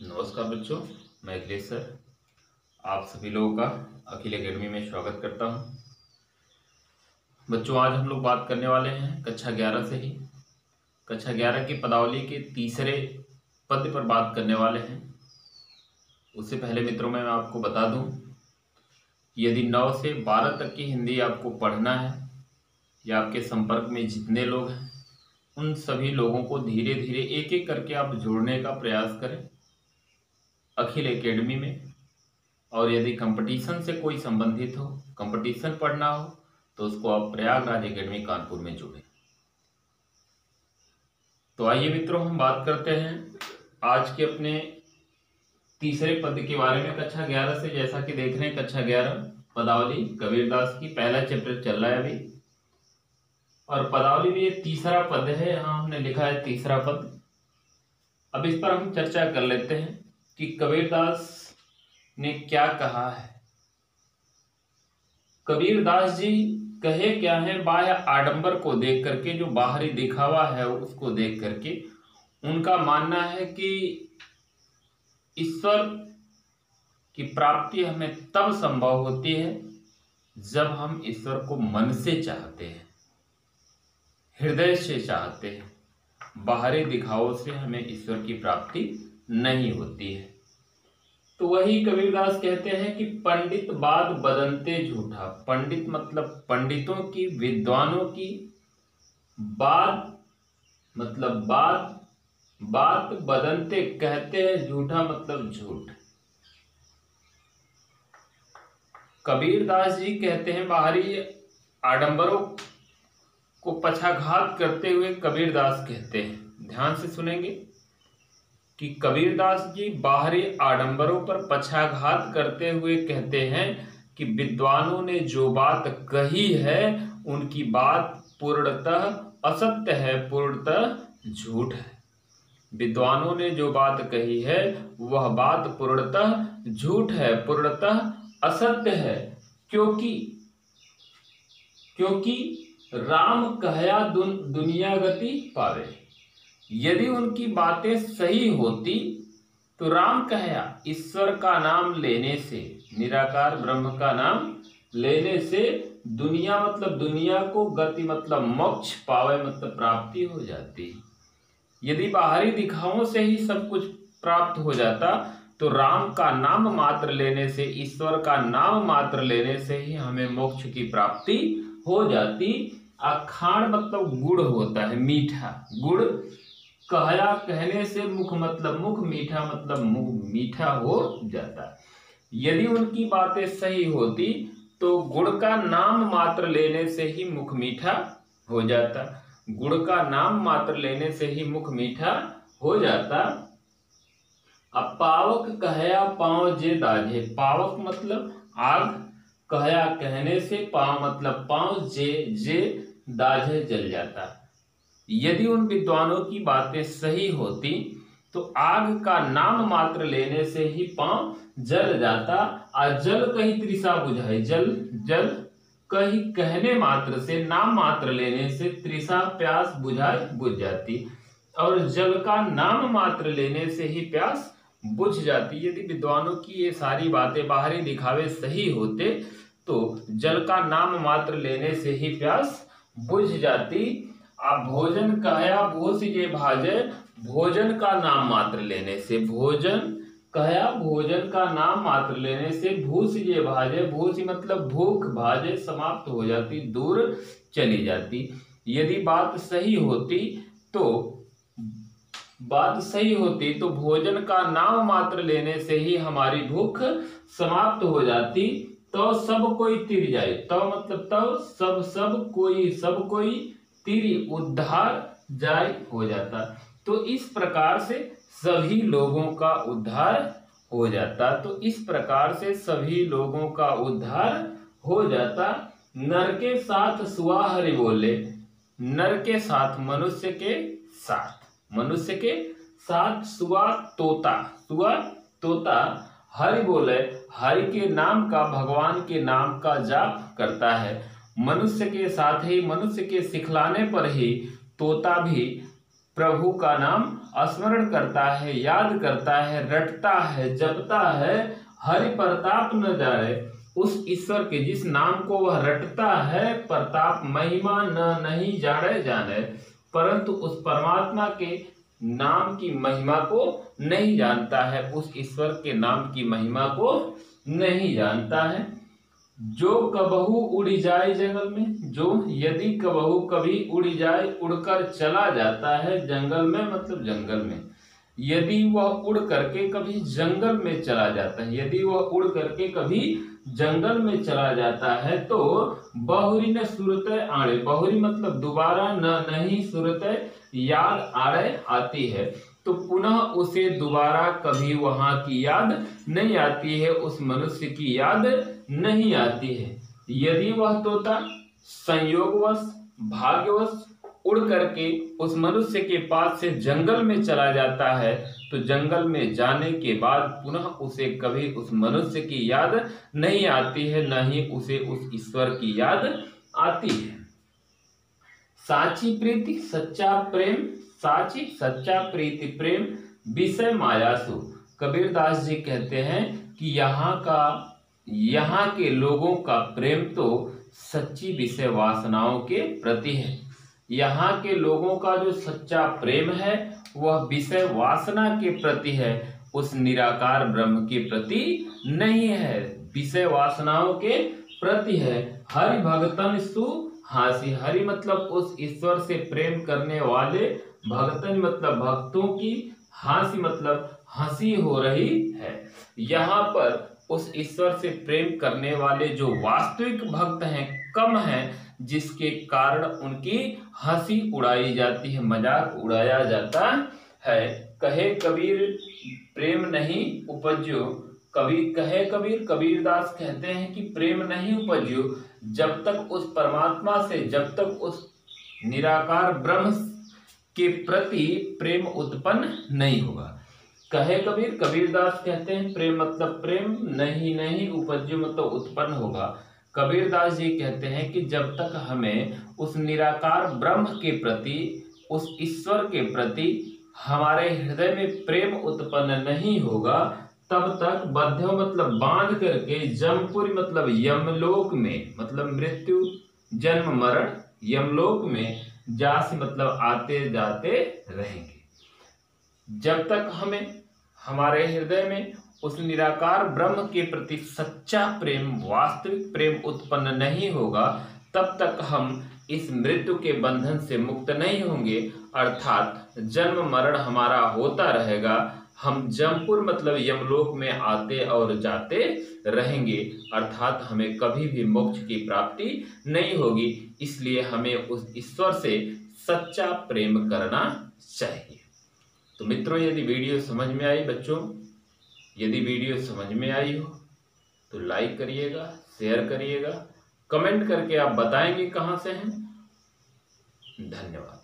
नमस्कार बच्चों, मैं अखिलेश सर आप सभी लोगों का अखिल एकेडमी में स्वागत करता हूं। बच्चों, आज हम लोग बात करने वाले हैं कक्षा 11 से ही कक्षा 11 की पदावली के तीसरे पद पर बात करने वाले हैं। उससे पहले मित्रों मैं आपको बता दूं कि यदि 9 से 12 तक की हिंदी आपको पढ़ना है या आपके संपर्क में जितने लोग हैं उन सभी लोगों को धीरे धीरे एक एक करके आप जोड़ने का प्रयास करें अखिल एकेडमी में। और यदि कंपटीशन से कोई संबंधित हो, कंपटीशन पढ़ना हो, तो उसको आप प्रयागराज एकेडमी कानपुर में जोड़ें। तो आइए मित्रों, हम बात करते हैं आज के अपने तीसरे पद के बारे में कक्षा 11 से। जैसा कि देख रहे हैं कक्षा 11 पदावली कबीरदास की पहला चैप्टर चल रहा है अभी, और पदावली में ये तीसरा पद है। यहाँ हमने लिखा है तीसरा पद। अब इस पर हम चर्चा कर लेते हैं कि कबीरदास ने क्या कहा है। कबीरदास जी कहे क्या है, बाह्य आडंबर को देख करके, जो बाहरी दिखावा है उसको देख करके उनका मानना है कि ईश्वर की प्राप्ति हमें तब संभव होती है जब हम ईश्वर को मन से चाहते हैं, हृदय से चाहते हैं। बाहरी दिखावों से हमें ईश्वर की प्राप्ति नहीं होती है। तो वही कबीरदास कहते हैं कि पंडित बात बदनते झूठा। पंडित मतलब पंडितों की, विद्वानों की बात मतलब बात बदनते कहते हैं झूठा मतलब झूठ। कबीरदास जी कहते हैं बाहरी आडंबरों को पक्षाघात करते हुए कबीरदास कहते हैं, ध्यान से सुनेंगे कि कबीरदास जी बाहरी आडंबरों पर पक्षाघात करते हुए कहते हैं कि विद्वानों ने जो बात कही है उनकी बात पूर्णतः असत्य है, पूर्णतः झूठ है। विद्वानों ने जो बात कही है वह बात पूर्णतः झूठ है, पूर्णतः असत्य है। क्योंकि राम कहया दुनिया गति पावे। यदि उनकी बातें सही होती तो राम कहया, ईश्वर का नाम लेने से, निराकार ब्रह्म का नाम लेने से दुनिया मतलब दुनिया को, गति मतलब मोक्ष, पावे मतलब प्राप्ति हो जाती। यदि बाहरी दिखावों से ही सब कुछ प्राप्त हो जाता तो राम का नाम मात्र लेने से, ईश्वर का नाम मात्र लेने से ही हमें मोक्ष की प्राप्ति हो जाती। अखाण मतलब गुड़ होता है, मीठा। गुड़ कहया कहने से मुख मतलब मुख, मीठा मतलब मुख मीठा हो जाता। यदि उनकी बातें सही होती तो गुड़ का नाम मात्र लेने से ही मुख मीठा हो जाता। गुड़ का नाम मात्र लेने से ही मुख मीठा हो जाता। अब पावक कहया पांव जे दाझे। पावक मतलब आग, कहया कहने से, पांव मतलब पांव, जे दाझे जल जाता। यदि उन विद्वानों की बातें सही होती तो आग का नाम मात्र लेने से ही पांव जल जाता। और जल कहीं तृषा बुझाए, जल कहीं कहने मात्र से, नाम मात्र लेने से तृषा प्यास बुझ जाती। और जल का नाम मात्र लेने से ही प्यास बुझ जाती। यदि विद्वानों की ये सारी बातें बाहरी दिखावे सही होते तो जल का नाम मात्र लेने से ही प्यास बुझ जाती। आप भोजन कहया भूस ये भाजे। भोजन का नाम मात्र लेने से, भोजन कहया भोजन का नाम मात्र लेने से भूस ये भाजे। भूस मतलब भूख, भाजे समाप्त हो जाती, दूर चली जाती। यदि बात सही होती तो भोजन का नाम मात्र लेने से ही हमारी भूख समाप्त हो जाती। तो सब कोई तिर जाए। तो मतलब तो सब कोई तिरी उद्धार जाय हो जाता। तो इस प्रकार से सभी लोगों का उद्धार हो जाता। तो इस प्रकार से सभी लोगों का उद्धार हो जाता। नर के साथ सुआ हरि बोले। नर के साथ मनुष्य के साथ सुआ तोता हरि बोले। हरि के नाम का, भगवान के नाम का जाप करता है। मनुष्य के साथ ही, मनुष्य के सिखलाने पर ही तोता भी प्रभु का नाम स्मरण करता है, याद करता है, रटता है, जपता है, हरि प्रताप न जाने, उस ईश्वर के जिस नाम को वह रटता है, प्रताप महिमा न नहीं जाने जाने, परंतु उस परमात्मा के नाम की महिमा को नहीं जानता है, उस ईश्वर के नाम की महिमा को नहीं जानता है। जो कबहू उड़ी जाए जंगल में, जो यदि कबहू कभी उड़ी जाए, उड़कर चला जाता है जंगल में, मतलब जंगल में, यदि वह उड़ करके कभी जंगल में चला जाता है, यदि वह उड़ करके कभी जंगल में चला जाता है, तो बहुरी न सूरत आड़े, बहुरी मतलब दोबारा न नहीं, सूरत याद आड़े आती है, तो पुनः उसे दोबारा कभी वहां की याद नहीं आती है, उस मनुष्य की याद नहीं आती है। यदि वह तोता संयोगवश भाग्यवश उड़ करके उस मनुष्य के पास से जंगल में चला जाता है, तो जंगल में जाने के बाद पुनः उसे कभी उस मनुष्य की याद नहीं आती है, न ही उसे उस ईश्वर की याद आती है। साची प्रीति सच्चा प्रेम, साची सच्चा प्रीति प्रेम विषय मायासु। कबीरदास जी कहते हैं कि यहाँ के लोगों का प्रेम तो सच्ची विषय वासनाओं के प्रति है। यहाँ के लोगों का जो सच्चा प्रेम है वह विषय वासना के प्रति है, उस निराकार ब्रह्म के प्रति नहीं है, विषय वासनाओं के प्रति है। हरि भगतन सु हासी, हरि मतलब उस ईश्वर से प्रेम करने वाले, भगतन मतलब भक्तों की, हासी मतलब हंसी हो रही है। यहाँ पर उस ईश्वर से प्रेम करने वाले जो वास्तविक भक्त हैं कम हैं, जिसके कारण उनकी हंसी उड़ाई जाती है, मजाक उड़ाया जाता है। कहे कबीर प्रेम नहीं उपज्यो, कबीरदास कहते हैं कि प्रेम नहीं उपज्यो जब तक उस परमात्मा से, जब तक उस निराकार ब्रह्म के प्रति प्रेम उत्पन्न नहीं होगा। कहे कबीरदास कहते हैं प्रेम मतलब प्रेम नहीं उपज्यो मतलब उत्पन्न होगा। कबीरदास जी कहते हैं कि जब तक हमें उस निराकार ब्रह्म के प्रति, उस ईश्वर के प्रति हमारे हृदय में प्रेम उत्पन्न नहीं होगा, तब तक बद्ध मतलब बांध करके, जमपुरी मतलब यमलोक में, मतलब मृत्यु जन्म मरण यमलोक में, जासी मतलब आते जाते रहेंगे। जब तक हमें हमारे हृदय में उस निराकार ब्रह्म के प्रति सच्चा प्रेम, वास्तविक प्रेम उत्पन्न नहीं होगा, तब तक हम इस मृत्यु के बंधन से मुक्त नहीं होंगे, अर्थात जन्म मरण हमारा होता रहेगा। हम जमपुर मतलब यमलोक में आते और जाते रहेंगे, अर्थात हमें कभी भी मोक्ष की प्राप्ति नहीं होगी। इसलिए हमें उस ईश्वर से सच्चा प्रेम करना चाहिए। तो मित्रों, यदि वीडियो समझ में आई, बच्चों यदि वीडियो समझ में आई हो तो लाइक करिएगा, शेयर करिएगा, कमेंट करके आप बताएंगे कहाँ से हैं। धन्यवाद।